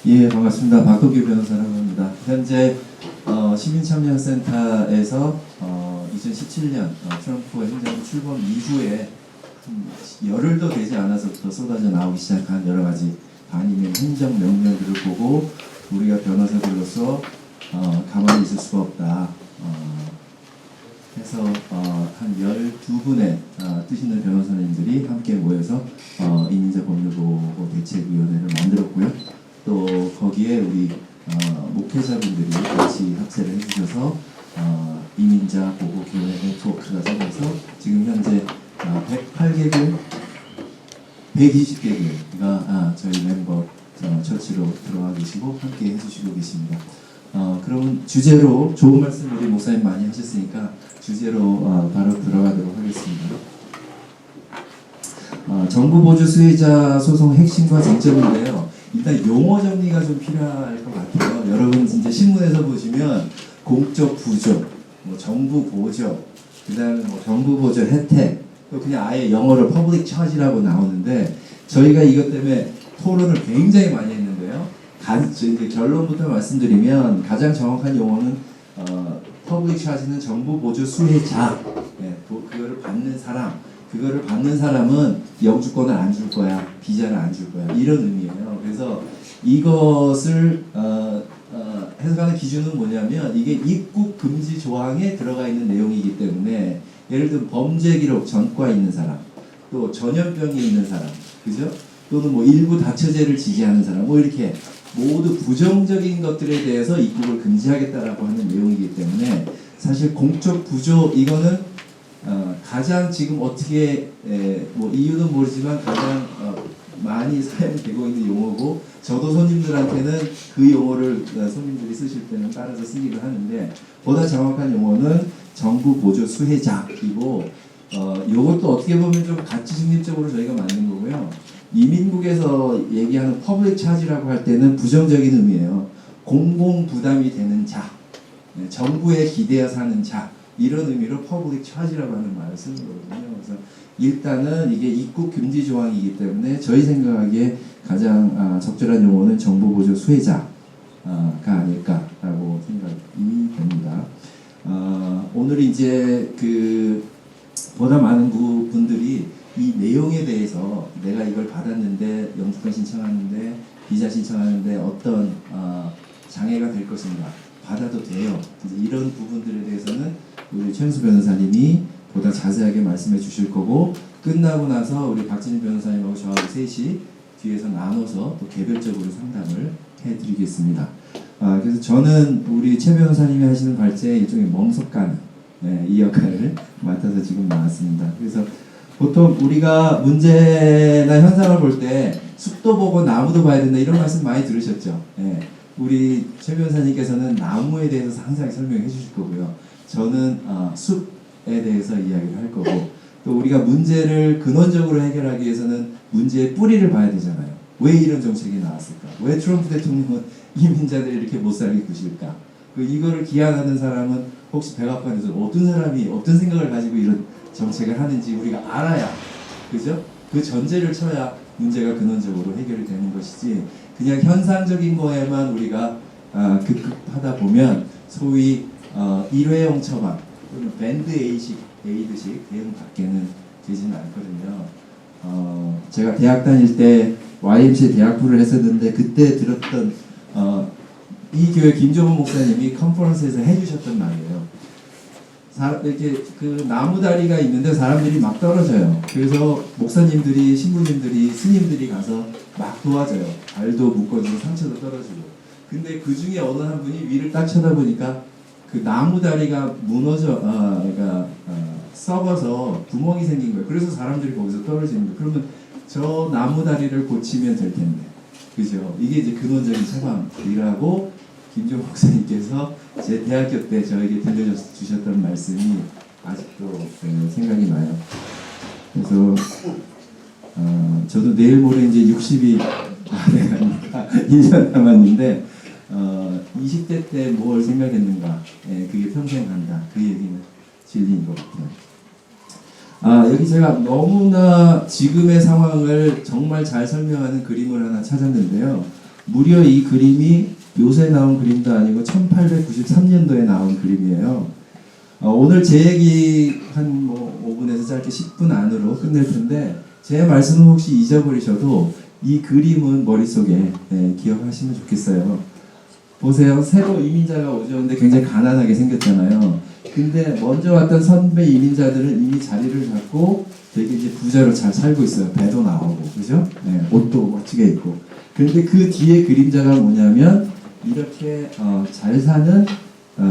예, 반갑습니다. 박덕규 변호사라고 합니다. 현재 시민참여센터에서 2017년 트럼프 행정부 출범 이후에 열흘도 되지 않아서부터 쏟아져 나오기 시작한 여러 가지 반이면 행정 명령들을 보고 우리가 변호사들로서 가만히 있을 수가 없다. 해서 한 12분의 뜻 있는 변호사님들이 함께 모여서 이민자 법률보호 대책위원회를 만들었고요. 또 거기에 우리 목회자분들이 같이 합세를 해주셔서 이민자 보호 교회 네트워크가 생겨서 지금 현재 108개국, 120개국가 저희 멤버 처치로 들어와 계시고 함께 해주시고 계십니다. 그럼 주제로 좋은 말씀 우리 목사님 많이 하셨으니까 주제로 바로 들어가도록 하겠습니다. 정부 보조 수혜자 소송 핵심과 쟁점인데요. 일단 용어 정리가 좀 필요할 것 같아요. 여러분 진짜 신문에서 보시면 공적 부조, 뭐 정부 보조, 그다음에 뭐 정부 보조 혜택, 또 그냥 아예 영어로 퍼블릭 차지라고 나오는데 저희가 이것 때문에 토론을 굉장히 많이 했는데요. 이제 결론부터 말씀드리면 가장 정확한 용어는 퍼블릭 차지는 정부 보조 수혜자, 그거를 받는 사람. 그거를 받는 사람은 영주권을 안 줄 거야, 비자를 안 줄 거야, 이런 의미예요. 그래서 이것을 해석하는 기준은 뭐냐면 이게 입국 금지 조항에 들어가 있는 내용이기 때문에 예를 들면 범죄 기록 전과 있는 사람, 또 전염병이 있는 사람, 그죠? 또는 뭐 일부 다처제를 지지하는 사람, 뭐 이렇게 모두 부정적인 것들에 대해서 입국을 금지하겠다라고 하는 내용이기 때문에 사실 공적 부조 이거는 가장 지금 어떻게 뭐 이유는 모르지만 가장 많이 사용되고 있는 용어고 저도 손님들한테는 그 용어를 손님들이 쓰실 때는 따라서 쓰기도 하는데 보다 정확한 용어는 정부 보조 수혜자이고 이것도 어떻게 보면 좀 가치 중립적으로 저희가 만든 거고요. 이민국에서 얘기하는 퍼블릭 차지라고 할 때는 부정적인 의미예요. 공공 부담이 되는 자, 정부에 기대어 사는 자 이런 의미로 퍼블릭 차지라고 하는 말을 쓰는 거거든요. 그래서 일단은 이게 입국 금지 조항이기 때문에 저희 생각하기에 가장 적절한 용어는 정부 보조 수혜자가 아닐까라고 생각이 됩니다. 오늘 이제 보다 많은 분들이 이 내용에 대해서 내가 이걸 받았는데 영주권 신청하는데 비자 신청하는데 어떤 장애가 될 것인가 받아도 돼요. 이런 부분들에 대해서는 우리 최은수 변호사님이 보다 자세하게 말씀해 주실 거고 끝나고 나서 우리 박진희 변호사님하고 저하고 셋이 뒤에서 나눠서 또 개별적으로 상담을 해드리겠습니다. 그래서 저는 우리 최 변호사님이 하시는 발제에 일종의 멍석가는 이 역할을 맡아서 지금 나왔습니다. 그래서 보통 우리가 문제나 현상을 볼 때 숲도 보고 나무도 봐야 된다 이런 말씀 많이 들으셨죠? 우리 최 변호사님께서는 나무에 대해서 항상 설명해 주실 거고요. 저는 숲에 대해서 이야기를 할 거고 또 우리가 문제를 근원적으로 해결하기 위해서는 문제의 뿌리를 봐야 되잖아요. 왜 이런 정책이 나왔을까? 왜 트럼프 대통령은 이민자들이 이렇게 못 살게 구실까? 이거를 기한하는 사람은 혹시 백악관에서 어떤 사람이 어떤 생각을 가지고 이런 정책을 하는지 우리가 알아야, 그죠? 그 전제를 쳐야 문제가 근원적으로 해결이 되는 것이지 그냥 현상적인 거에만 우리가 급급하다 보면 소위 일회용 처방 또는 밴드 에이드식 대응 밖에는 되지는 않거든요. 제가 대학 다닐 때 YMCA 대학부를 했었는데 그때 들었던 이 교회 김종훈 목사님이 컨퍼런스에서 해주셨던 말이에요. 이렇게 나무 다리가 있는데 사람들이 막 떨어져요. 그래서 목사님들이, 신부님들이, 스님들이 가서 막 도와줘요. 발도 묶어주고 상처도 떨어지고. 근데 그 중에 어느 한 분이 위를 딱 쳐다보니까 그 나무 다리가 무너져, 썩어서 구멍이 생긴 거예요. 그래서 사람들이 거기서 떨어지는 거예요. 그러면 저 나무 다리를 고치면 될 텐데, 그죠? 이게 이제 근원적인 처방이라고 김종 목사님께서 제 대학교 때 저에게 들려주셨던 말씀이 아직도 생각이 나요. 그래서 저도 내일 모레 이제 60이 돼가니까 1년 남았는데 20대 때 뭘 생각했는가, 그게 평생 간다. 그 얘기는 진리인 것 같아요. 여기 제가 너무나 지금의 상황을 정말 잘 설명하는 그림을 하나 찾았는데요. 무려 이 그림이 요새 나온 그림도 아니고 1893년도에 나온 그림이에요. 오늘 제 얘기 한 뭐 5분에서 짧게 10분 안으로 끝낼 텐데 제 말씀을 혹시 잊어버리셔도 이 그림은 머릿속에 기억하시면 좋겠어요. 보세요. 새로 이민자가 오셨는데 굉장히 가난하게 생겼잖아요. 근데 먼저 왔던 선배 이민자들은 이미 자리를 잡고 되게 이제 부자로 잘 살고 있어요. 배도 나오고, 그죠? 옷도 멋지게 입고. 그런데 그 뒤에 그림자가 뭐냐면 이렇게 잘 사는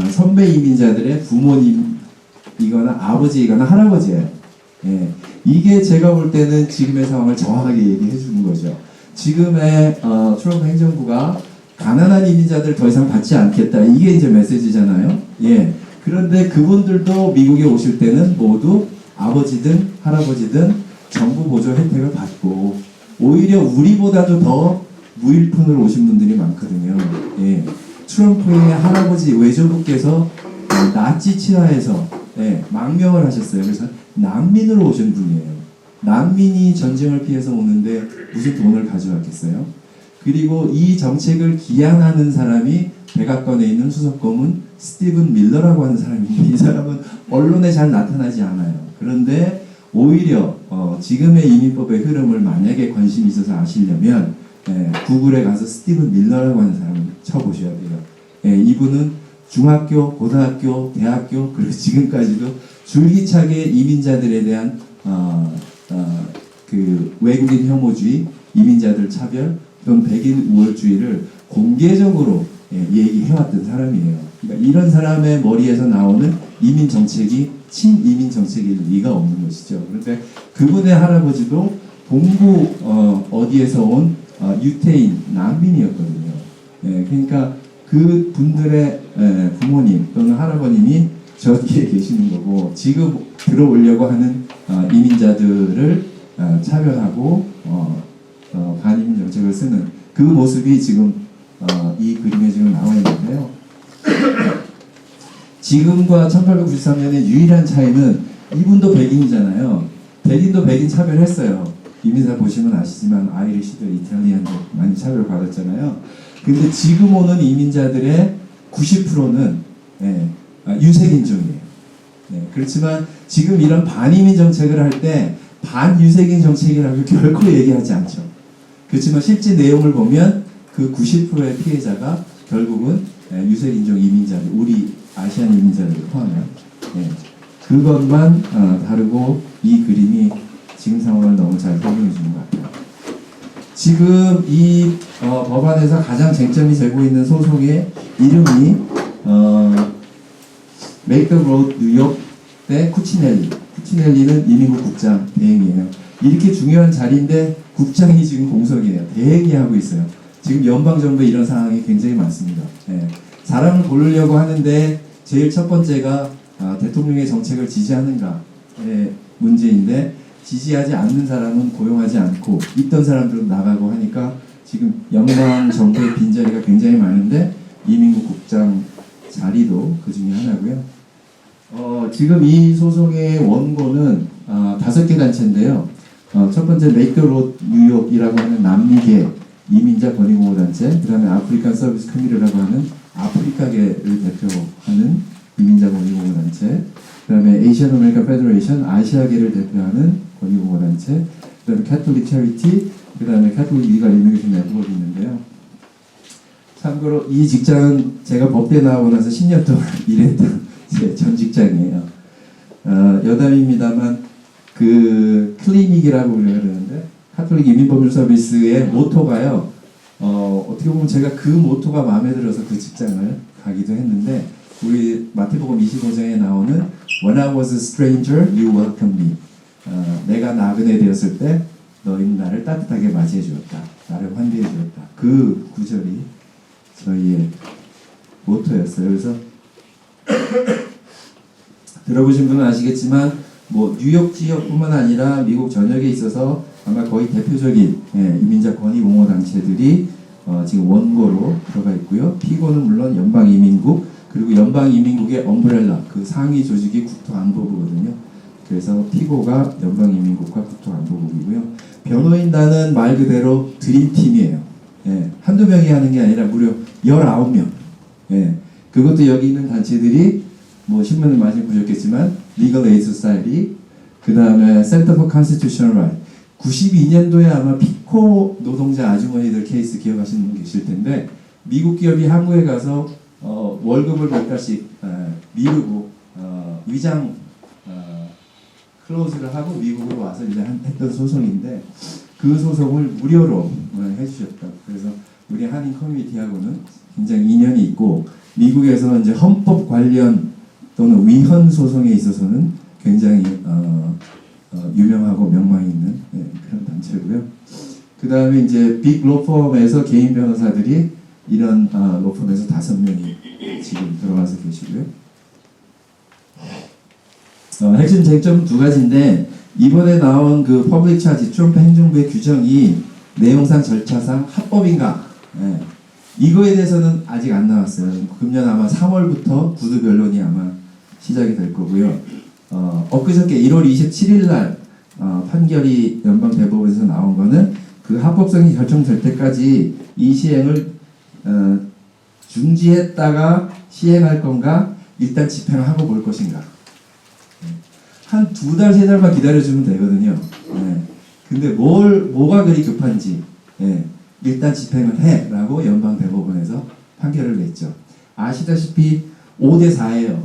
선배 이민자들의 부모님이거나 아버지이거나 할아버지예요. 이게 제가 볼 때는 지금의 상황을 정확하게 얘기해 주는 거죠. 지금의 트럼프 행정부가 가난한 이민자들 더 이상 받지 않겠다. 이게 이제 메시지잖아요. 그런데 그분들도 미국에 오실 때는 모두 아버지든 할아버지든 정부 보조 혜택을 받고 오히려 우리보다도 더 무일푼으로 오신 분들이 많거든요. 트럼프의 할아버지 외조부께서 나치 치하에서 망명을 하셨어요. 그래서 난민으로 오신 분이에요. 난민이 전쟁을 피해서 오는데 무슨 돈을 가져왔겠어요? 그리고 이 정책을 기양하는 사람이 백악관에 있는 수석고문 스티븐 밀러라고 하는 사람인데 이 사람은 언론에 잘 나타나지 않아요. 그런데 오히려 지금의 이민법의 흐름을 만약에 관심이 있어서 아시려면 구글에 가서 스티븐 밀러라고 하는 사람을 쳐보셔야 돼요. 이분은 중학교, 고등학교, 대학교 그리고 지금까지도 줄기차게 이민자들에 대한 그 외국인 혐오주의, 이민자들 차별 또는 백인 우월주의를 공개적으로 얘기해왔던 사람이에요. 그러니까 이런 사람의 머리에서 나오는 이민 정책이 친이민 정책일 리가 없는 것이죠. 그런데 그분의 할아버지도 동부 어디에서 온 유태인 난민이었거든요. 그러니까 그 분들의 부모님 또는 할아버님이 저 뒤에 계시는 거고 지금 들어오려고 하는 이민자들을 차별하고 반이민 정책을 쓰는 그 모습이 지금 이 그림에 지금 나와 있는데요. 지금과 1893년의 유일한 차이는 이분도 백인이잖아요. 백인도 백인 차별했어요. 이민사 보시면 아시지만 아이리시들, 이탈리안들 많이 차별받았잖아요. 근데 지금 오는 이민자들의 90%는 유색인종이에요. 그렇지만 지금 이런 반이민 정책을 할 때 반유색인 정책이라고 결코 얘기하지 않죠. 그렇지만 실제 내용을 보면 그 90%의 피해자가 결국은 유색인종 이민자들, 우리 아시안 이민자들을 포함한 그것만 다르고 이 그림이 지금 상황을 너무 잘 설명해 주는 것 같아요. 지금 이 법안에서 가장 쟁점이 되고 있는 소송의 이름이 Make the Road 뉴욕 대 쿠치넬리. 쿠치넬리는 이민국 국장 대행이에요. 이렇게 중요한 자리인데 국장이 지금 공석이에요. 대행이 하고 있어요. 지금 연방정부에 이런 상황이 굉장히 많습니다. 사람을 고르려고 하는데 제일 첫 번째가 대통령의 정책을 지지하는가의 문제인데 지지하지 않는 사람은 고용하지 않고 있던 사람들은 나가고 하니까 지금 연방정부의 빈자리가 굉장히 많은데 이민국 국장 자리도 그 중에 하나고요. 지금 이 소송의 원고는 5개 단체인데요. 첫 번째 Make the Road 뉴욕이라고 하는 남미계 이민자 권익공호단체, 그 다음에 아프리칸 서비스 커뮤니티라고 하는 아프리카계를 대표하는 이민자 권익공호단체, 그 다음에 에이시안 아메리칸 페더레이션 아시아계를 대표하는 권익공호단체, 그 다음에 캐톨릭 체리티, 그 다음에 캐톨릭 리갈 이미그레이션 네트워크가 있는데요. 참고로 이 직장은 제가 법대 나오고 나서 10년 동안 일했던 제 전 직장이에요. 여담입니다만 그 클리닉이라고 그러는데 카톨릭 이민법률 서비스의 모토가요. 어떻게 보면 제가 그 모토가 마음에 들어서 그 직장을 가기도 했는데 우리 마태복음 25장에 나오는 When I was a stranger, you welcomed me. 내가 나그네 되었을 때 너희는 나를 따뜻하게 맞이해 주었다. 나를 환대해 주었다. 그 구절이 저희의 모토였어요. 그래서 들어보신 분은 아시겠지만 뭐 뉴욕 지역뿐만 아니라 미국 전역에 있어서 아마 거의 대표적인 이민자 권익 옹호 단체들이 지금 원고로 들어가 있고요. 피고는 물론 연방이민국 그리고 연방이민국의 엄브렐라 그 상위 조직이 국토안보부거든요. 그래서 피고가 연방이민국과 국토안보국이고요. 변호인단은 말 그대로 드림팀이에요. 예, 한두 명이 하는 게 아니라 무려 19명. 예, 그것도 여기 있는 단체들이 뭐 신문을 많이 보셨겠지만 Legal Aid Society, 그 다음에 Center for Constitutional Rights. 92년도에 아마 피코 노동자 아주머니들 케이스 기억하시는 분 계실 텐데 미국 기업이 한국에 가서 월급을 몇 달씩 미루고 위장 클로즈를 하고 미국으로 와서 이제 했던 소송인데 그 소송을 무료로 해주셨다. 그래서 우리 한인 커뮤니티하고는 굉장히 인연이 있고 미국에서 이제 헌법 관련 또는 위헌 소송에 있어서는 굉장히 유명하고 명망이 있는 그런 단체고요. 그 다음에 이제 빅 로펌에서 개인 변호사들이 이런 로펌에서 5명이 지금 들어가서 계시고요. 핵심 쟁점 두 가지인데 이번에 나온 그 퍼블릭 차지 트럼프 행정부의 규정이 내용상 절차상 합법인가? 예. 이거에 대해서는 아직 안 나왔어요. 금년 아마 3월부터 구두 변론이 아마 시작이 될 거고요. 엊그저께 1월 27일 날 판결이 연방 대법원에서 나온 거는 그 합법성이 결정될 때까지 이 시행을 중지했다가 시행할 건가 일단 집행을 하고 볼 것인가. 한 2달, 3달만 기다려주면 되거든요. 예. 근데 뭐가 그리 급한지, 예. 일단 집행을 해! 라고 연방 대법원에서 판결을 냈죠. 아시다시피 5대4예요.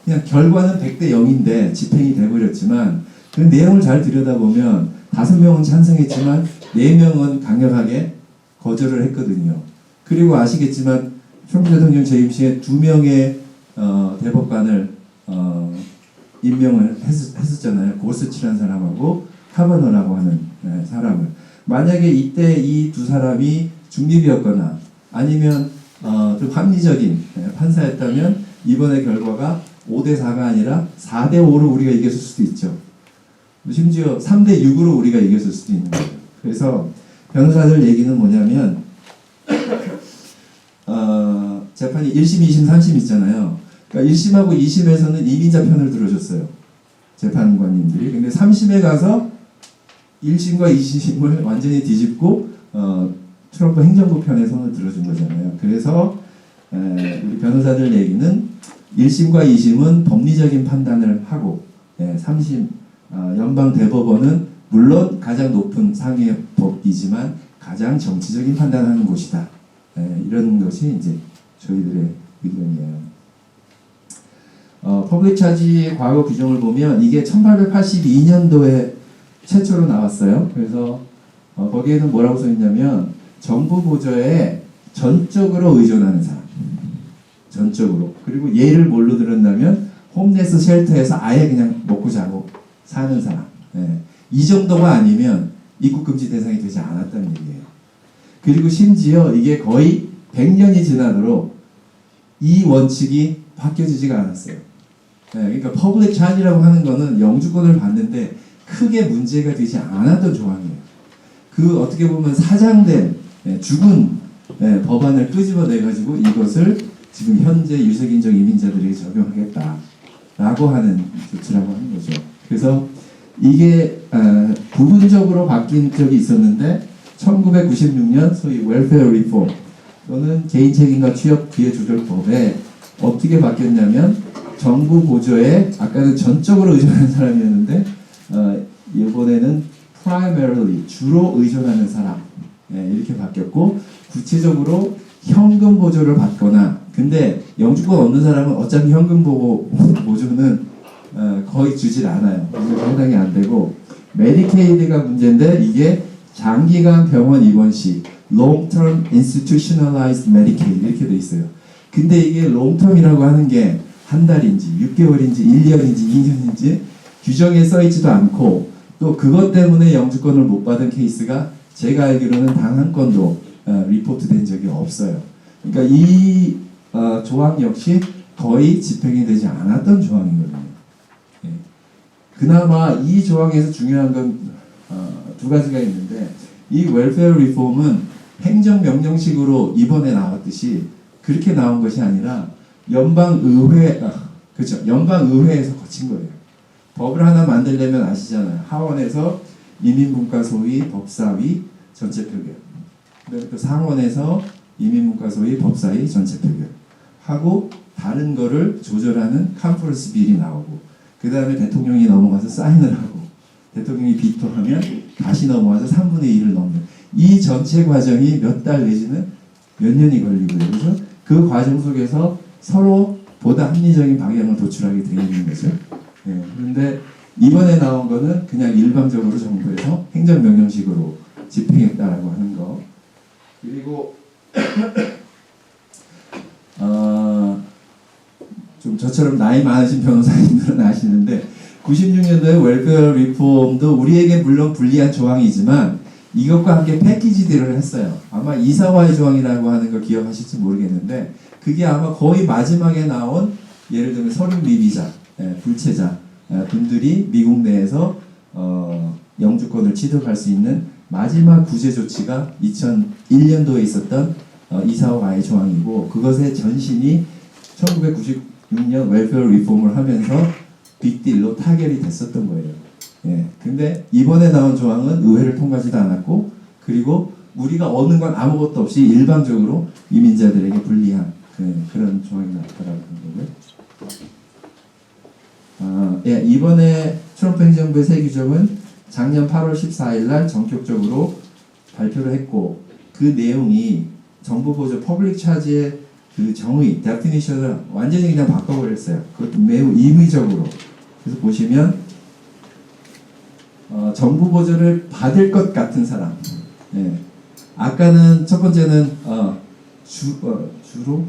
그냥 결과는 100대 0인데 집행이 돼버렸지만 그 내용을 잘 들여다보면 5명은 찬성했지만 4명은 강력하게 거절을 했거든요. 그리고 아시겠지만 트럼프 대통령 재임 시에 2명의 대법관을 임명을 했었잖아요. 고스치라는 사람하고 카바너라고 하는 사람을. 만약에 이때 이 두 사람이 중립이었거나 아니면 좀 합리적인 판사였다면 이번의 결과가 5대4가 아니라 4대5로 우리가 이겼을 수도 있죠. 심지어 3대6으로 우리가 이겼을 수도 있는 거예요. 그래서 변호사들 얘기는 뭐냐면 재판이 1심, 2심, 3심 있잖아요. 그러니까 1심하고 2심에서는 이민자 편을 들어줬어요. 재판관님들이. 근데 3심에 가서 1심과 2심을 완전히 뒤집고 트럼프 행정부 편의 손을 들어준 거잖아요. 그래서 우리 변호사들 얘기는 1심과 2심은 법리적인 판단을 하고 3심 연방 대법원은 물론 가장 높은 상위의 법이지만 가장 정치적인 판단을 하는 곳이다. 이런 것이 이제 저희들의 의견이에요. 퍼블릭 차지 과거 규정을 보면 이게 1882년도에 최초로 나왔어요. 그래서 거기에는 뭐라고 써있냐면 정부 보조에 전적으로 의존하는 사람. 전적으로. 그리고 예를 뭘로 들었냐면 홈레스 쉘터에서 아예 그냥 먹고 자고 사는 사람. 이 정도가 아니면 입국금지 대상이 되지 않았다는 얘기예요. 그리고 심지어 이게 거의 100년이 지나도록 이 원칙이 바뀌어지지가 않았어요. 그러니까 퍼블릭 차지라고 하는 거는 영주권을 받는데 크게 문제가 되지 않았던 조항이에요. 그 어떻게 보면 사장된 죽은 법안을 끄집어내가지고 이것을 지금 현재 유색인종 이민자들에게 적용하겠다라고 하는 조치라고 하는 거죠. 그래서 이게 부분적으로 바뀐 적이 있었는데 1996년 소위 웰페어 리폼 또는 개인책임과 취업 기회조절법에 어떻게 바뀌었냐면 정부 보조에 아까는 전적으로 의존하는 사람이었는데 이번에는 primarily 주로 의존하는 사람 이렇게 바뀌었고 구체적으로 현금 보조를 받거나 근데 영주권 없는 사람은 어차피 현금 보조는 거의 주질 않아요. 그래서 해당이 안 되고 메디케이드가 문제인데 이게 장기간 병원 입원 시 long-term institutionalized Medicaid 이렇게 돼 있어요. 근데 이게 long-term이라고 하는 게 한 달인지 6개월인지 1년인지 2년인지 규정에 써있지도 않고 또 그것 때문에 영주권을 못 받은 케이스가 제가 알기로는 단 한 건도 리포트된 적이 없어요. 그러니까 이 조항 역시 거의 집행이 되지 않았던 조항이거든요. 그나마 이 조항에서 중요한 건 두 가지가 있는데 이 웰페어 리폼은 행정명령식으로 이번에 나왔듯이 그렇게 나온 것이 아니라 그렇죠. 연방의회에서 거친 거예요. 법을 하나 만들려면 아시잖아요. 하원에서 인민분과소위, 법사위, 전체 표결. 그다음에 또 상원에서 이민문과소위 법사위 전체 표결 하고 다른 거를 조절하는 컨퍼런스 빌이 나오고 그 다음에 대통령이 넘어가서 사인을 하고 대통령이 비토하면 다시 넘어가서 3분의 1을 넘는 이 전체 과정이 몇 달 내지는 몇 년이 걸리고요. 그래서 그 과정 속에서 서로 보다 합리적인 방향을 도출하게 되어 있는 거죠. 예, 그런데 이번에 나온 거는 그냥 일방적으로 정부에서 행정명령식으로 집행했다라고 하는 거. 그리고 좀 저처럼 나이 많으신 변호사님들은 아시는데 96년도에 웰페어 리폼도 우리에게 물론 불리한 조항이지만 이것과 함께 패키지 딜을 했어요. 아마 이사와의 조항이라고 하는 거 기억하실지 모르겠는데 그게 아마 거의 마지막에 나온 예를 들면 서류 미비자, 불체자 분들이 미국 내에서 영주권을 취득할 수 있는 마지막 구제 조치가 2001년도에 있었던 이사와의 조항이고 그것의 전신이 1996년 웰페어 리폼을 하면서 빅딜로 타결이 됐었던 거예요. 예. 근데 이번에 나온 조항은 의회를 통과하지도 않았고 그리고 우리가 얻는 건 아무것도 없이 일방적으로 이민자들에게 불리한 그런 조항이 나왔다라고 하는 거고요. 예, 이번에 트럼프 행정부의 새 규정은 작년 8월 14일 날 전격적으로 발표를 했고 그 내용이 정부 보조 퍼블릭 차지의 그 정의, 데피니션을 완전히 그냥 바꿔버렸어요. 그것도 매우 임의적으로. 그래서 보시면 정부 보조를 받을 것 같은 사람. 예. 아까는 첫 번째는 주로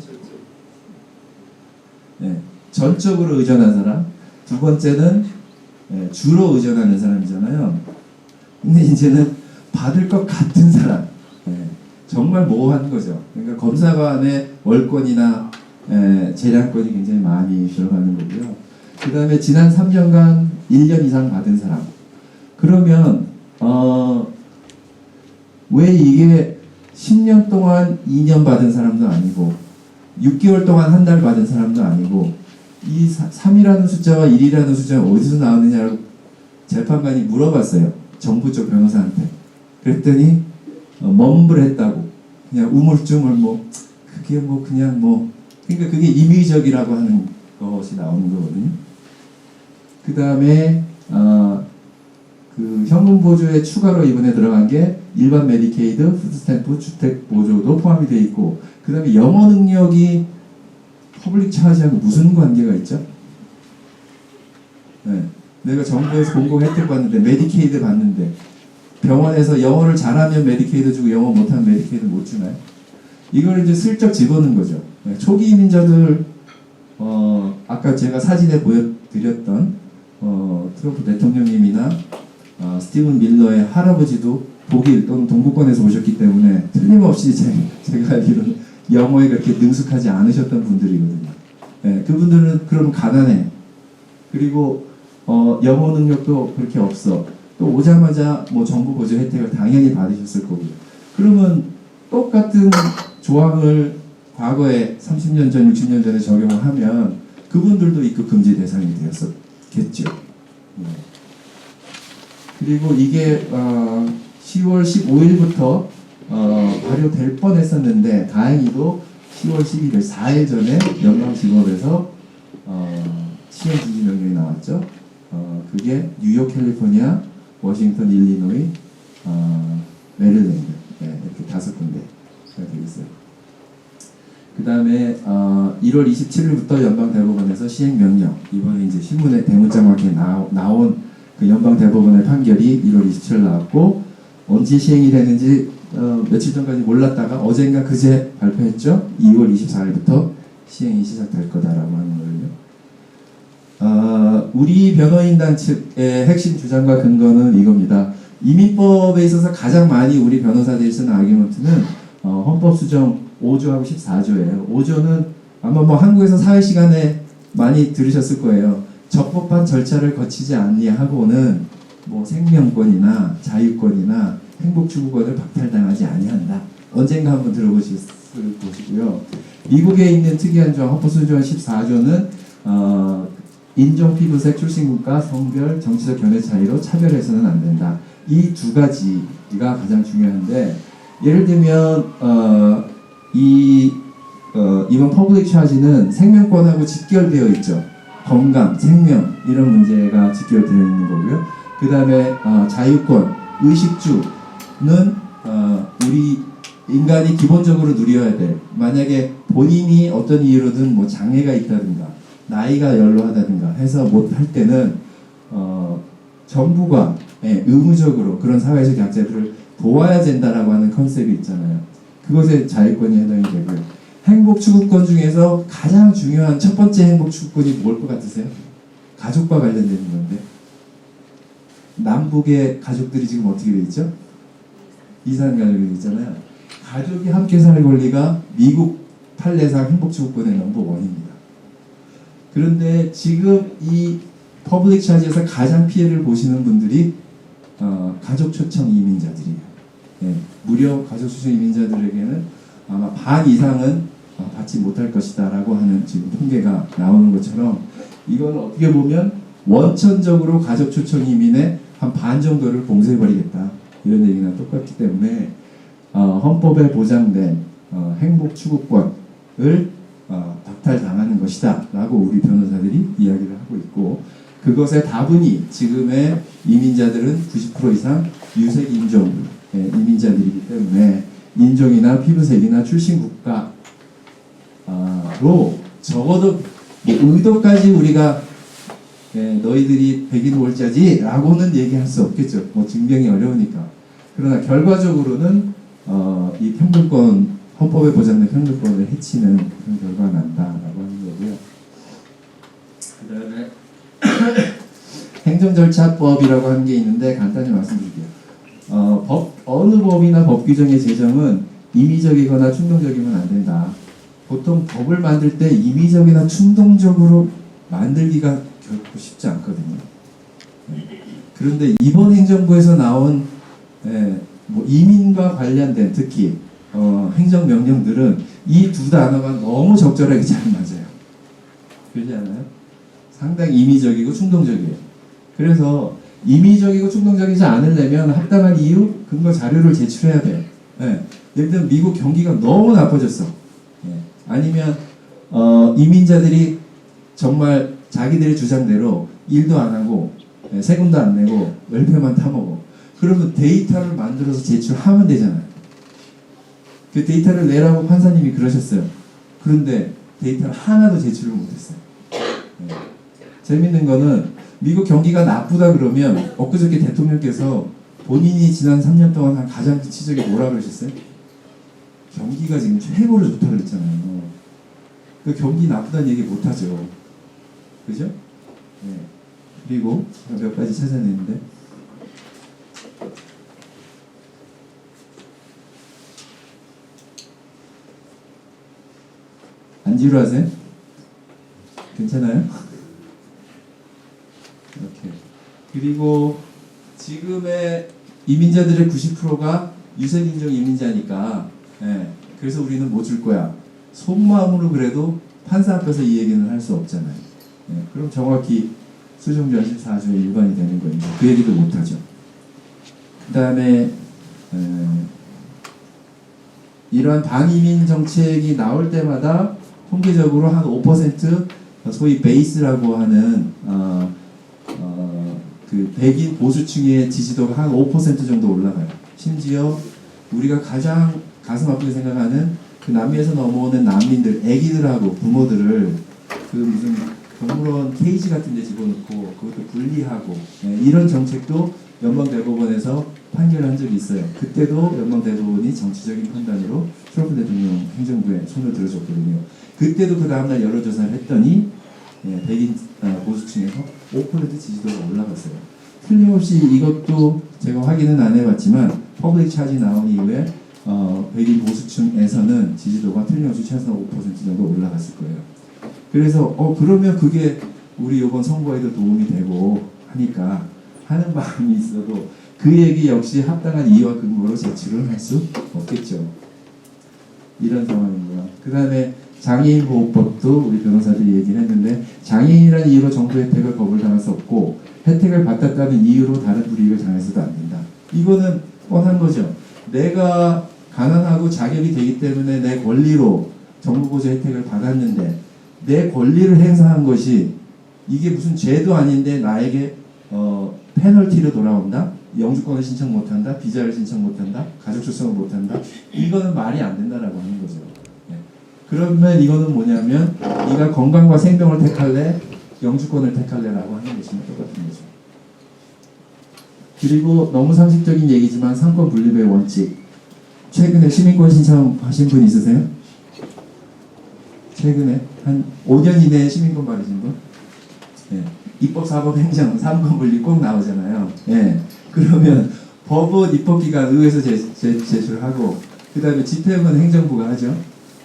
예. 전적으로 의존한 사람. 두 번째는 주로 의존하는 사람이잖아요. 근데 이제는 받을 것 같은 사람. 정말 모호한 거죠. 그러니까 검사관의 월권이나 재량권이 굉장히 많이 들어가는 거고요. 그 다음에 지난 3년간 1년 이상 받은 사람. 그러면 왜 이게 10년 동안 2년 받은 사람도 아니고 6개월 동안 한 달 받은 사람도 아니고 이 3이라는 숫자와 1이라는 숫자가 어디서 나오느냐고 재판관이 물어봤어요. 정부 쪽 변호사한테. 그랬더니 멈블했다고. 그냥 우물쭈물 그게 그냥 그러니까 그게 임의적이라고 하는 것이 나오는 거거든요. 그 다음에 그 현금 보조에 추가로 이번에 들어간 게 일반 메디케이드, 푸드스탬프, 주택 보조도 포함이 되어 있고 그 다음에 영어 능력이 퍼블릭 차지하고 무슨 관계가 있죠? 네. 내가 정부에서 공공 혜택 받는데 메디케이드 받는데 병원에서 영어를 잘하면 메디케이드 주고 영어 못하면 메디케이드 못 주나요? 이걸 이제 슬쩍 집어넣은 거죠. 네. 초기 이민자들 아까 제가 사진에 보여드렸던 트럼프 대통령님이나 스티븐 밀러의 할아버지도 독일 또는 동구권에서 오셨기 때문에 틀림없이 제가 알기로는 영어에 그렇게 능숙하지 않으셨던 분들이거든요. 네, 그분들은 그럼 가난해. 그리고 영어 능력도 그렇게 없어. 또 오자마자 정부 보조 혜택을 당연히 받으셨을 거고요. 그러면 똑같은 조항을 과거에 30년 전, 60년 전에 적용을 하면 그분들도 입국 금지 대상이 되었었겠죠. 네. 그리고 이게 10월 15일부터 발효될 뻔했었는데 다행히도 10월 11일 4일 전에 연방지법에서 시행 중지 명령이 나왔죠. 그게 뉴욕, 캘리포니아, 워싱턴, 일리노이, 메릴랜드 이렇게 5군데가 되겠어요. 그 다음에 1월 27일부터 연방대법원에서 시행명령, 이번에 이제 신문에 대문짝맞게 나온 그 연방대법원의 판결이 1월 27일 나왔고 언제 시행이 되는지 며칠 전까지 몰랐다가 어젠가 그제 발표했죠. 2월 24일부터 시행이 시작될 거다라고 하는 거예요. 우리 변호인단 측의 핵심 주장과 근거는 이겁니다. 이민법에 있어서 가장 많이 우리 변호사들이 쓰는 아규먼트는 헌법 수정 5조하고 14조예요. 5조는 아마 한국에서 사회시간에 많이 들으셨을 거예요. 적법한 절차를 거치지 아니하고는 생명권이나 자유권이나 행복추구권을 박탈당하지 아니한다. 언젠가 한번 들어보실 것이고요. 미국에 있는 특이한 조항 헌법 수정 14조는 인종, 피부색, 출신국가, 성별, 정치적 견해 차이로 차별해서는 안 된다. 이 두 가지가 가장 중요한데 예를 들면 이번 퍼블릭 차지는 생명권하고 직결되어 있죠. 건강, 생명 이런 문제가 직결되어 있는 거고요. 그 다음에 자유권, 의식주는 우리 인간이 기본적으로 누려야 돼. 만약에 본인이 어떤 이유로든 뭐 장애가 있다든가 나이가 연로하다든가 해서 못할 때는 정부가 의무적으로 그런 사회적 약자들을 도와야 된다라고 하는 컨셉이 있잖아요. 그것에 자유권이 해당이 되고요. 행복 추구권 중에서 가장 중요한 첫 번째 행복 추구권이 뭘 것 같으세요? 가족과 관련되는 건데 남북의 가족들이 지금 어떻게 돼 있죠? 이산 가족이 있잖아요. 가족이 함께 살 권리가 미국 판례상 행복 추구권의 넘버원입니다. 그런데 지금 이 퍼블릭 차지에서 가장 피해를 보시는 분들이 가족 초청 이민자들이에요. 무려 가족 초청 이민자들에게는 아마 반 이상은 받지 못할 것이다 라고 하는 지금 통계가 나오는 것처럼 이건 어떻게 보면 원천적으로 가족 초청 이민의 한 반 정도를 봉쇄해버리겠다 이런 얘기랑 똑같기 때문에 헌법에 보장된 행복 추구권을 박탈당하는 것이다 라고 우리 변호사들이 이야기를 하고 있고, 그것의 다분히 지금의 이민자들은 90% 이상 유색 인종 이민자들이기 때문에 인종이나 피부색이나 출신 국가로 적어도 뭐 의도까지 우리가 너희들이 백인 월자지 라고는 얘기할 수 없겠죠. 뭐 증명이 어려우니까. 그러나 결과적으로는 이 평등권, 헌법에 보장된 평등권을 해치는 그런 결과가 난다라고 하는 거고요. 그 다음에 행정절차법이라고 하는 게 있는데 간단히 말씀드릴게요. 어느 법이나 법 규정의 제정은 임의적이거나 충동적이면 안 된다. 보통 법을 만들 때 임의적이나 충동적으로 만들기가 결코 쉽지 않거든요. 그런데 이번 행정부에서 나온 뭐 이민과 관련된 특히 행정명령들은 이 두 단어가 너무 적절하게 잘 맞아요. 그렇지 않아요? 상당히 임의적이고 충동적이에요. 그래서 임의적이고 충동적이지 않으려면 합당한 이유, 근거 자료를 제출해야 돼요. 예를 들면 미국 경기가 너무 나빠졌어. 아니면 이민자들이 정말 자기들의 주장대로 일도 안 하고 세금도 안 내고 웰페어만 타먹어. 그러면 데이터를 만들어서 제출하면 되잖아요. 그 데이터를 내라고 판사님이 그러셨어요. 그런데 데이터를 하나도 제출을 못했어요. 재밌는 거는 미국 경기가 나쁘다 그러면 엊그저께 대통령께서 본인이 지난 3년 동안 가장 큰 지적이 뭐라 그러셨어요? 경기가 지금 최고로 좋다 그랬잖아요. 그 경기 나쁘다는 얘기 못하죠. 그죠? 그리고 몇 가지 찾아냈는데 안 지루하세요? 괜찮아요? 이렇게. 그리고 지금의 이민자들의 90%가 유색인종 이민자니까 그래서 우리는 뭐 줄 거야? 속마음으로 그래도 판사 앞에서 이 얘기는 할 수 없잖아요. 그럼 정확히 수정조 14조에 위반이 되는 거예요. 그 얘기도 못하죠. 그 다음에 이러한 반이민 정책이 나올 때마다 통계적으로 한 5% 소위 베이스라고 하는 그 백인 보수층의 지지도가 한 5% 정도 올라가요. 심지어 우리가 가장 가슴 아프게 생각하는 그 남미에서 넘어오는 난민들, 애기들하고 부모들을 그 무슨 동물원 케이지 같은 데 집어넣고 그것도 분리하고 이런 정책도 연방대법원에서 판결한 적이 있어요. 그때도 연방대법원이 정치적인 판단으로 트럼프 대통령 행정부에 손을 들어줬거든요. 그때도 그 다음날 여론조사를 했더니 백인 보수층에서 5% 지지도가 올라갔어요. 틀림없이 이것도 제가 확인은 안 해봤지만 퍼블릭 차지 나온 이후에 백인 보수층에서는 지지도가 틀림없이 최소한 5% 정도 올라갔을 거예요. 그래서 그러면 그게 우리 이번 선거에도 도움이 되고 하니까 하는 마음이 있어도 그 얘기 역시 합당한 이유와 근거로 제출을 할 수 없겠죠. 이런 상황이고요. 그 다음에 장애인 보호법도 우리 변호사들이 얘기를 했는데 장애인이라는 이유로 정부 혜택을 거부당할 수 없고 혜택을 받았다는 이유로 다른 불이익을 당해서도 안 된다. 이거는 뻔한 거죠. 내가 가난하고 자격이 되기 때문에 내 권리로 정부 보조 혜택을 받았는데 내 권리를 행사한 것이 이게 무슨 죄도 아닌데 나에게 페널티로 돌아온다? 영주권을 신청 못한다? 비자를 신청 못한다? 가족 출석을 못한다? 이거는 말이 안 된다라고 하는 거죠. 네. 그러면 이거는 뭐냐면 네가 건강과 생명을 택할래? 영주권을 택할래라고 하는 것이랑 똑같은 거죠. 그리고 너무 상식적인 얘기지만 상권 분립의 원칙. 최근에 시민권 신청하신 분 있으세요? 최근에 한 5년 이내에 시민권 받으신 분? 예. 입법, 사법, 행정 3권 분립 꼭 나오잖아요. 예. 그러면 법은 입법기관 의회에서 제출하고 그 다음에 집행은 행정부가 하죠.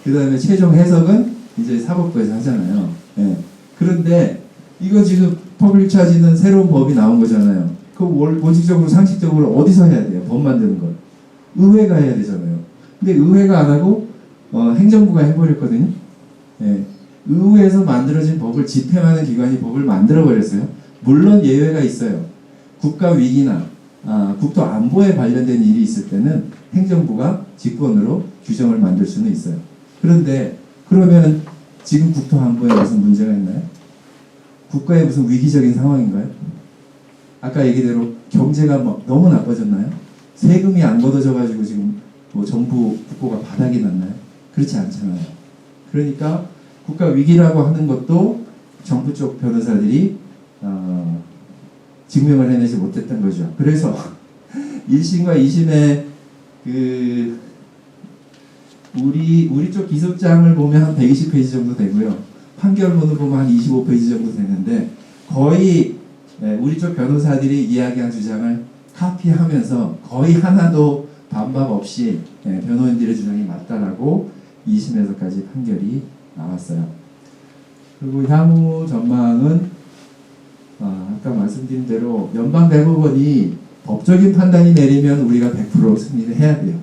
그 다음에 최종 해석은 이제 사법부에서 하잖아요. 예. 그런데 이거 지금 퍼블릭 차지는 새로운 법이 나온 거잖아요. 그 원칙적으로 상식적으로 어디서 해야 돼요? 법 만드는 걸. 의회가 해야 되잖아요. 근데 의회가 안 하고 행정부가 해버렸거든요. 예. 의회에서 만들어진 법을 집행하는 기관이 법을 만들어 버렸어요. 물론 예외가 있어요. 국가 위기나 국토 안보에 관련된 일이 있을 때는 행정부가 직권으로 규정을 만들 수는 있어요. 그런데 그러면 지금 국토 안보에 무슨 문제가 있나요? 국가에 무슨 위기적인 상황인가요? 아까 얘기대로 경제가 막 너무 나빠졌나요? 세금이 안 걷어져가지고 지금 뭐 정부 국고가 바닥이 났나요? 그렇지 않잖아요. 그러니까 국가 위기라고 하는 것도 정부 쪽 변호사들이 증명을 해내지 못했던 거죠. 그래서 1심과 2심의 그 우리 쪽 기소장을 보면 한 120페이지 정도 되고요. 판결문을 보면 한 25페이지 정도 되는데 거의 우리 쪽 변호사들이 이야기한 주장을 카피하면서 거의 하나도 반박 없이 변호인들의 주장이 맞다라고 2심에서까지 판결이 나왔어요. 그리고 향후 전망은 아까 말씀드린 대로 연방대법원이 법적인 판단이 내리면 우리가 100% 승리를 해야 돼요.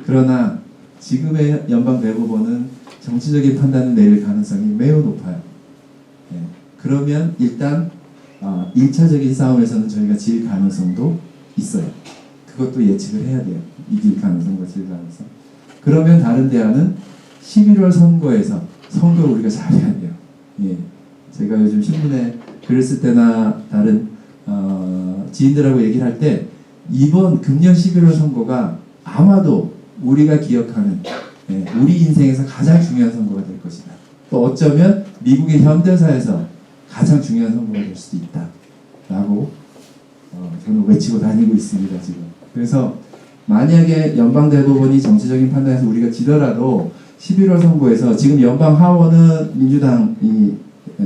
그러나 지금의 연방대법원은 정치적인 판단을 내릴 가능성이 매우 높아요. 그러면 일단 1차적인 싸움에서는 저희가 질 가능성도 있어요. 그것도 예측을 해야 돼요. 이길 가능성과 질 가능성. 그러면 다른 대안은 11월 선거에서 선거를 우리가 잘해야 돼요. 예. 제가 요즘 신문에 글을 쓸 때나 다른 지인들하고 얘기를 할 때 이번 금년 11월 선거가 아마도 우리가 기억하는 우리 인생에서 가장 중요한 선거가 될 것이다. 또 어쩌면 미국의 현대사에서 가장 중요한 선거가 될 수도 있다. 라고 저는 외치고 다니고 있습니다. 지금. 그래서 만약에 연방대법원이 정치적인 판단에서 우리가 지더라도 11월 선거에서 지금 연방 하원은 민주당이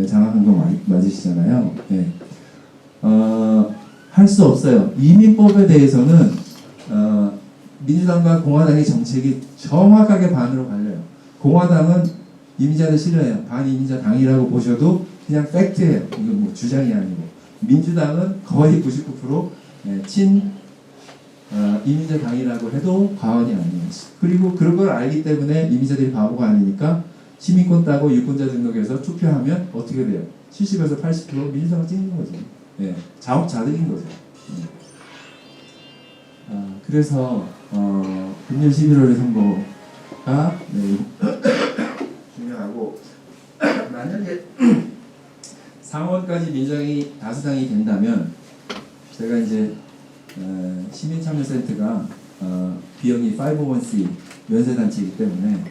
장악한 거 맞으시잖아요. 네. 할 수 없어요. 이민법에 대해서는 민주당과 공화당의 정책이 정확하게 반으로 갈려요. 공화당은 이민자를 싫어해요. 반이민자 당이라고 보셔도 그냥 팩트예요. 이건 뭐 주장이 아니고. 민주당은 거의 99% 친 이민자 당이라고 해도 과언이 아니에요. 그리고 그런 걸 알기 때문에 이민자들이 바보가 아니니까 시민권 따고 유권자 등록해서 투표하면 어떻게 돼요? 70에서 80% 민주당을 찍는 거죠. 예, 자업자득인 거죠. 그래서 금년 11월의 선거가 매우 중요하고 만약에 상원까지 민주당이 다수당이 된다면 제가 이제 시민참여센터가 비영리 501c 면세단체이기 때문에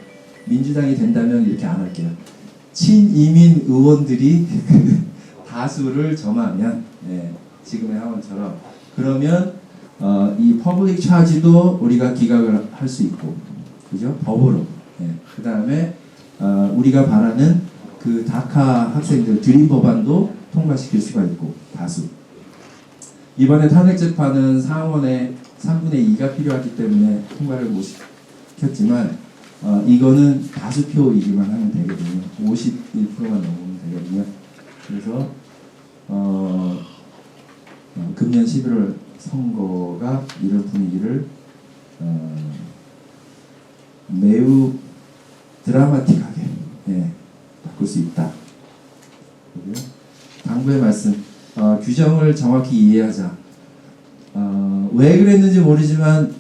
민주당이 된다면 이렇게 안 할게요. 친이민 의원들이 다수를 점하면 지금의 하원처럼 그러면 이 퍼블릭 차지도 우리가 기각을 할 수 있고 그죠? 법으로 그 다음에 우리가 바라는 그 다카 학생들 드림 법안도 통과시킬 수가 있고 다수 이번에 탄핵 재판은 상원의 3분의 2가 필요하기 때문에 통과를 못 시켰지만 이거는 다수표이기만 하면 되거든요. 51%만 넘으면 되거든요. 그래서 금년 11월 선거가 이런 분위기를 매우 드라마틱하게 바꿀 수 있다. 그리고 당부의 말씀 규정을 정확히 이해하자. 왜 그랬는지 모르지만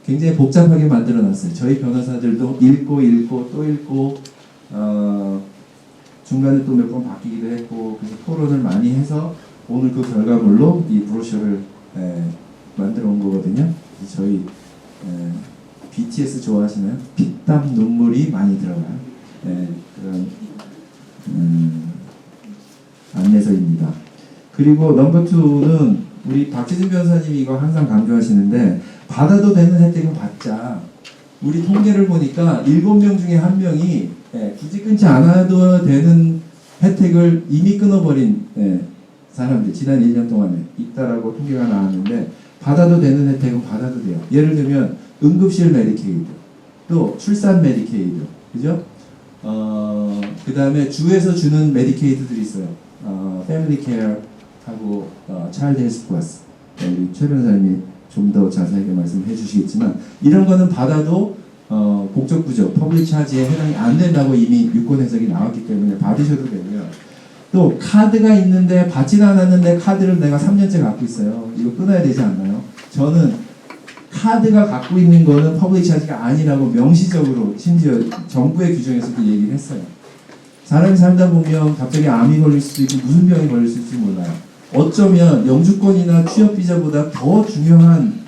굉장히 복잡하게 만들어놨어요. 저희 변호사들도 읽고 또 읽고 중간에 또 몇 번 바뀌기도 했고 그래서 토론을 많이 해서 오늘 그 결과물로 이 브로셔를 만들어 온 거거든요. 저희 BTS 좋아하시나요? 피땀 눈물이 많이 들어가요. 그런 안내서입니다. 그리고 넘버 2는 우리 박재진 변호사님이 이거 항상 강조하시는데 받아도 되는 혜택은 받자. 우리 통계를 보니까 7명 중에 1명이 굳이 끊지 않아도 되는 혜택을 이미 끊어버린 사람들 지난 1년 동안에 있다라고 통계가 나왔는데 받아도 되는 혜택은 받아도 돼요. 예를 들면 응급실 메디케이드, 또 출산 메디케이드, 그죠? 그 다음에 주에서 주는 메디케이드들이 있어요. 패밀리 케어하고 차일드 헬스 플러스. 우리 최 변호사님이 좀 더 자세하게 말씀해 주시겠지만 이런 거는 받아도 국적부조, 퍼블릭 차지에 해당이 안 된다고 이미 유권 해석이 나왔기 때문에 받으셔도 되고요. 또 카드가 있는데 받지는 않았는데 카드를 내가 3년째 갖고 있어요. 이거 끊어야 되지 않나요? 저는 카드가 갖고 있는 거는 퍼블릭 차지가 아니라고 명시적으로 심지어 정부의 규정에서도 얘기를 했어요. 사람이 살다 보면 갑자기 암이 걸릴 수도 있고 무슨 병이 걸릴 수 있을지 몰라요. 어쩌면 영주권이나 취업 비자보다 더 중요한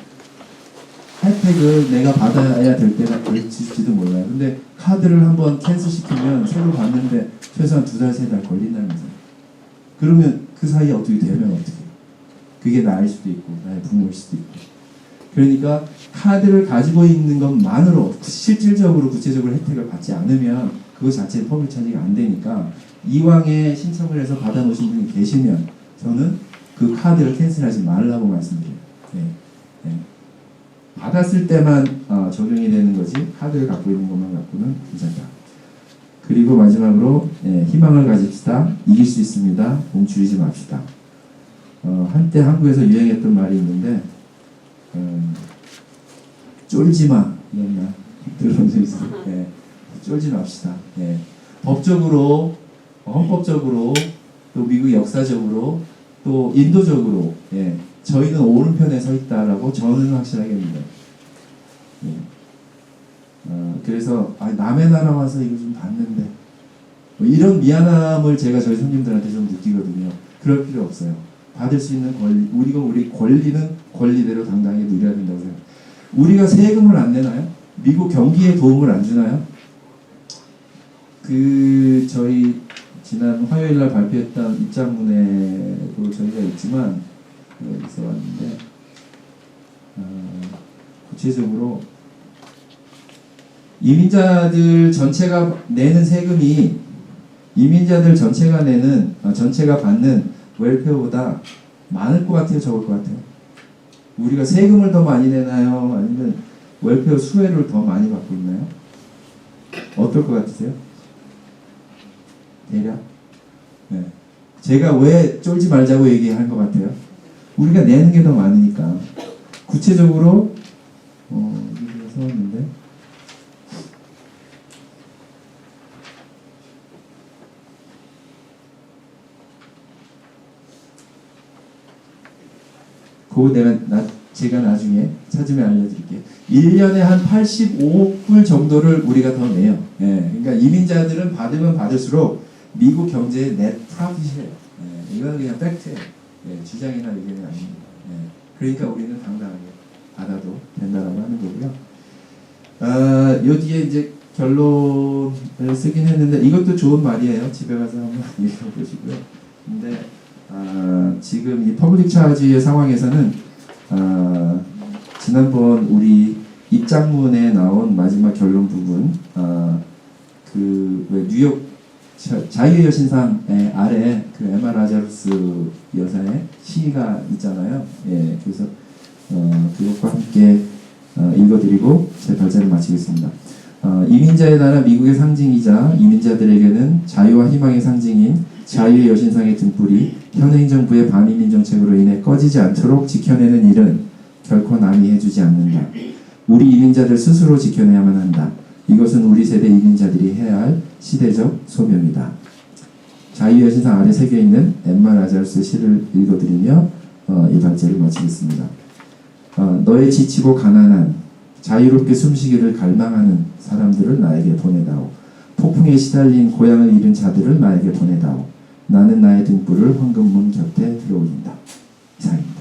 혜택을 내가 받아야 될 때가 걸릴지도 몰라요. 근데 카드를 한번 캔슬시키면 새로 받는데 최소한 2달, 3달 걸린다면서요. 그러면 그 사이에 어떻게 되면 어떻게 해요? 그게 나일 수도 있고 나의 부모일 수도 있고. 그러니까 카드를 가지고 있는 것만으로 실질적으로 구체적으로 혜택을 받지 않으면 그것 자체는 퍼블릭 차지가 안 되니까 이왕에 신청을 해서 받아놓으신 분이 계시면 저는 그 카드를 캔슬하지 말라고 말씀드려요. 받았을 때만 적용이 되는 거지 카드를 갖고 있는 것만 갖고는 괜찮다. 그리고 마지막으로 희망을 가집시다. 이길 수 있습니다. 멈추지 맙시다. 한때 한국에서 유행했던 말이 있는데 쫄지마 이런 말 들어본 적 있어요. 쫄지 맙시다. 법적으로 헌법적으로 또 미국 역사적으로 또 인도적으로 저희는 오른편에 서 있다라고 저는 확실하게 믿어요. 그래서 남의 나라 와서 이거 좀 봤는데 뭐 이런 미안함을 제가 저희 손님들한테 좀 느끼거든요. 그럴 필요 없어요. 받을 수 있는 권리, 우리 권리는 권리대로 당당히 누려야 된다고 생각해요. 우리가 세금을 안 내나요? 미국 경기에 도움을 안 주나요? 저희 지난 화요일날 발표했던 입장문에도 저희가 있지만 여기서 왔는데 구체적으로 이민자들 전체가 내는 세금이 이민자들 전체가 전체가 받는 웰페어보다 많을 것 같아요, 적을 것 같아요? 우리가 세금을 더 많이 내나요? 아니면 웰페어 수혜를 더 많이 받고 있나요? 어떨 것 같으세요? 대략? 제가 왜 쫄지 말자고 얘기할 것 같아요? 우리가 내는 게 더 많으니까. 구체적으로 여기가 써왔는데 그거 제가 나중에 찾으면 알려드릴게요. 1년에 한 85억 불 정도를 우리가 더 내요. 그러니까 이민자들은 받으면 받을수록 미국 경제의 넷 프로핏이에요. 이건 그냥 팩트예요. 주장이나 의견이 아닙니다. 그러니까 우리는 당당하게 받아도 된다라고 하는 거고요. 요 뒤에 이제 결론을 쓰긴 했는데 이것도 좋은 말이에요. 집에 가서 한번 읽어보시고요. 근데 지금 이 퍼블릭 차지의 상황에서는 지난번 우리 입장문에 나온 마지막 결론 부분 왜 뉴욕 자유의 여신상 아래 그 에마 라자루스 여사의 시가 있잖아요. 그래서 그것과 함께 읽어드리고 제 발제를 마치겠습니다. 이민자의 나라 미국의 상징이자 이민자들에게는 자유와 희망의 상징인 자유의 여신상의 등불이 현 행정부의 반이민 정책으로 인해 꺼지지 않도록 지켜내는 일은 결코 남이 해주지 않는다. 우리 이민자들 스스로 지켜내야만 한다. 이것은 우리 세대 이민자들이 해야 할 시대적 소명이다. 자유의 여신상 아래 새겨있는 엠마 라자루스 시를 읽어드리며 이 발제를 마치겠습니다. 너의 지치고 가난한 자유롭게 숨쉬기를 갈망하는 사람들을 나에게 보내다오. 폭풍에 시달린 고향을 잃은 자들을 나에게 보내다오. 나는 나의 등불을 황금문 곁에 들어올린다. 이상입니다.